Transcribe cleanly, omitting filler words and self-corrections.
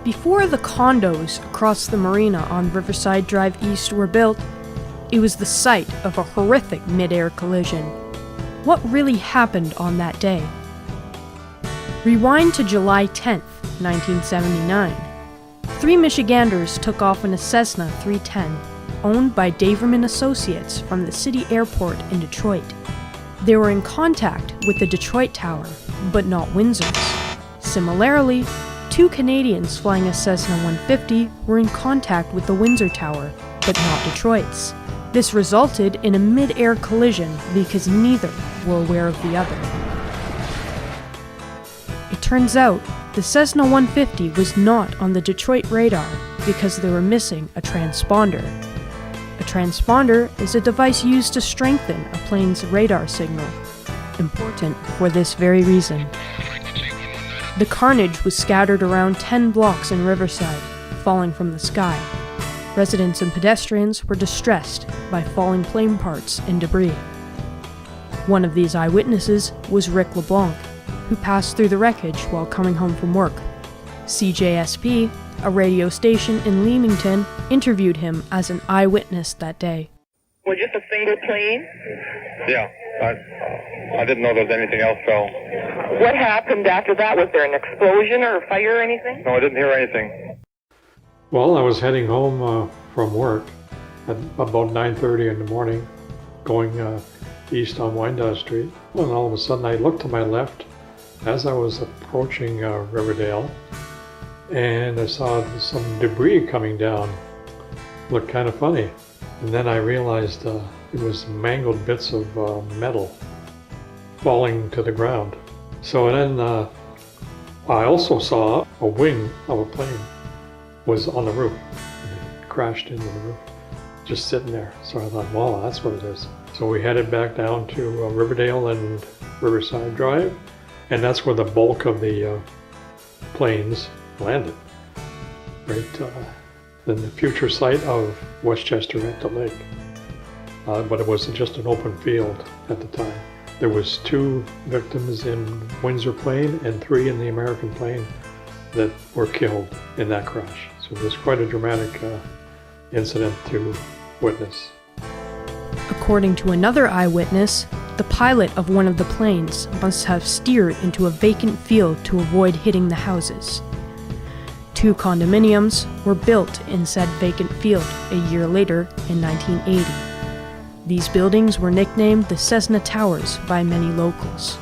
Before the condos across the marina on Riverside Drive East were built, it was the site of a horrific mid-air collision. What really happened on that day? Rewind to July 10th, 1979. Three Michiganders took off in a Cessna 310, owned by Daverman Associates from the city airport in Detroit. They were in contact with the Detroit Tower, but not Windsor's. Similarly, two Canadians flying a Cessna 150 were in contact with the Windsor Tower, but not Detroit's. This resulted in a mid-air collision because neither were aware of the other. It turns out, the Cessna 150 was not on the Detroit radar because they were missing a transponder. A transponder is a device used to strengthen a plane's radar signal, important for this very reason. The carnage was scattered around 10 blocks in Riverside, falling from the sky. Residents and pedestrians were distressed by falling plane parts and debris. One of these eyewitnesses was Rick LeBlanc, who passed through the wreckage while coming home from work. CJSP, a radio station in Leamington, interviewed him as an eyewitness that day. Was it a single plane? Yeah, I didn't know there was anything else fell. What happened after that? Was there an explosion or a fire or anything? No, I didn't hear anything. Well, I was heading home from work at about 9:30 in the morning, going east on Wyandotte Street. And all of a sudden I looked to my left as I was approaching Riverdale, and I saw some debris coming down. Looked kind of funny. And then I realized it was mangled bits of metal falling to the ground. So then I also saw a wing of a plane was on the roof. It crashed into the roof, just sitting there. So I thought, wow, that's what it is. So we headed back down to Riverdale and Riverside Drive, and that's where the bulk of the planes landed, right in the future site of Westchester at the lake. But it was just an open field at the time. There was 2 victims in Windsor plane and 3 in the American plane that were killed in that crash. So it was quite a dramatic incident to witness. According to another eyewitness, the pilot of one of the planes must have steered into a vacant field to avoid hitting the houses. 2 condominiums were built in said vacant field a year later in 1980. These buildings were nicknamed the Cessna Towers by many locals.